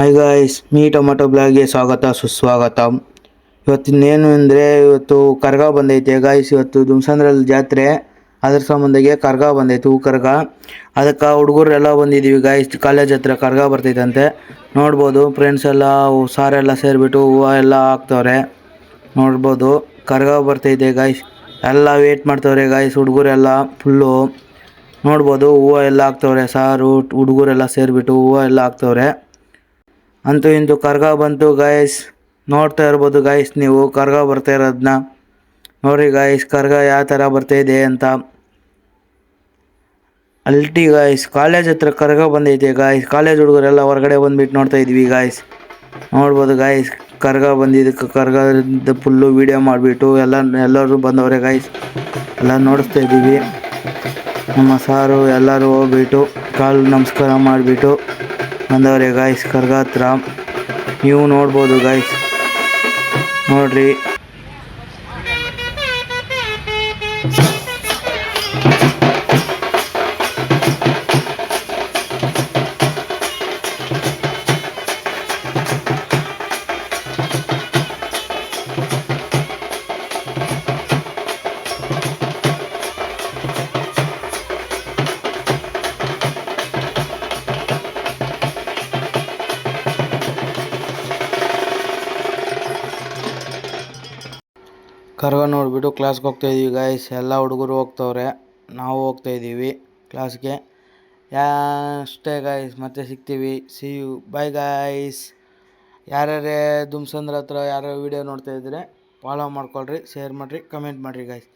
Hi guys, me tomato ಬ್ಲಾಗ್ಗೆ ಸ್ವಾಗತ ಸುಸ್ವಾಗತ. ಇವತ್ತಿನೇನು ಅಂದರೆ ಇವತ್ತು ಕರ್ಗ ಬಂದೈತೆ ಗಾಯ್ಸ್. ಇವತ್ತು ದುಮ್ಸಂದ್ರಲ್ಲಿ ಜಾತ್ರೆ, ಅದ್ರ ಸಂಬಂಧಿಗೆ ಕರ್ಗ ಬಂದೈತೆ, ಹೂ ಕರ್ಗ. ಅದಕ್ಕೆ ಹುಡುಗರೆಲ್ಲ ಬಂದಿದ್ದೀವಿ ಗಾಯ್ಸ್. ಕಾಲೇಜ್ ಹತ್ರ ಕರ್ಗ ಬರ್ತೈತಂತೆ. ನೋಡ್ಬೋದು ಫ್ರೆಂಡ್ಸ್ ಎಲ್ಲ ಸಾರೆಲ್ಲ ಸೇರಿಬಿಟ್ಟು ಹೂವು ಎಲ್ಲ ಹಾಕ್ತವ್ರೆ. ನೋಡ್ಬೋದು ಕರ್ಗ ಬರ್ತೈತೆ ಗಾಯ್ಸ್. ಎಲ್ಲ ವೇಟ್ ಮಾಡ್ತವ್ರೆ ಗಾಯ್ಸ್. ಹುಡುಗರೆಲ್ಲ ಫುಲ್ಲು ನೋಡ್ಬೋದು ಹೂವು ಎಲ್ಲ ಹಾಕ್ತವ್ರೆ. ಸಾರು ಹುಡುಗರೆಲ್ಲ ಸೇರಿಬಿಟ್ಟು ಹೂವು ಎಲ್ಲ ಹಾಕ್ತವ್ರೆ. ಅಂತೂ ಇಂತೂ ಕರ್ಗ ಬಂತು ಗಾಯ್ಸ್. ನೋಡ್ತಾ ಇರ್ಬೋದು ಗಾಯ್ಸ್, ನೀವು ಕರ್ಗ ಬರ್ತಾ ಇರೋದನ್ನ ನೋಡ್ರಿ ಗಾಯ್ಸ್. ಕರ್ಗ ಯಾವ ಥರ ಬರ್ತಾಯಿದೆ ಅಂತ ಅಲ್ಟಿ ಗಾಯ್ಸ್. ಕಾಲೇಜ್ ಹತ್ರ ಕರ್ಗ ಬಂದೈತೆ ಗಾಯ್ಸ್. ಕಾಲೇಜ್ ಹುಡುಗರೆಲ್ಲ ಹೊರಗಡೆ ಬಂದುಬಿಟ್ಟು ನೋಡ್ತಾ ಇದ್ವಿ ಗಾಯ್ಸ್. ನೋಡ್ಬೋದು ಗಾಯ್ಸ್, ಕರ್ಗ ಬಂದಿದ್ದಕ್ಕೆ ಕರ್ಗದ ಫುಲ್ಲು ವೀಡಿಯೋ ಮಾಡಿಬಿಟ್ಟು ಎಲ್ಲರೂ ಬಂದವ್ರೆ ಗಾಯ್ಸ್. ಎಲ್ಲ ನೋಡಿಸ್ತಾ ಇದ್ದೀವಿ. ನಮ್ಮ ಸಾರು ಎಲ್ಲರೂ ಹೋಗ್ಬಿಟ್ಟು ಕಾಲು ನಮಸ್ಕಾರ ಮಾಡಿಬಿಟ್ಟು ಬಂದವ್ರೆ ಗಾಯ್ಸ್ ಕರ್ಗ ಹತ್ರ. ನೀವು ನೋಡ್ಬೋದು ಗಾಯ್ಸ್, ನೋಡ್ರಿ. ಕರ್ಗ ನೋಡಿಬಿಟ್ಟು ಕ್ಲಾಸ್ಗೆ ಹೋಗ್ತಾಯಿದ್ದೀವಿ ಗಾಯ್ಸ್. ಎಲ್ಲ ಹುಡುಗರು ಹೋಗ್ತವ್ರೆ, ನಾವು ಹೋಗ್ತಾಯಿದ್ದೀವಿ ಕ್ಲಾಸ್ಗೆ. ಅಷ್ಟೇ ಗಾಯ್ಸ್, ಮತ್ತೆ ಸಿಗ್ತೀವಿ. See you, bye guys. ಯಾರ್ಯಾರೇ ದುಮ್ಸಂದ್ರ ಹತ್ರ ಯಾರ್ಯಾರು ವೀಡಿಯೋ ನೋಡ್ತಾಯಿದ್ರೆ ಫಾಲೋ ಮಾಡ್ಕೊಳ್ರಿ, ಶೇರ್ ಮಾಡಿರಿ, ಕಮೆಂಟ್ ಮಾಡಿರಿ ಗಾಯ್ಸ್.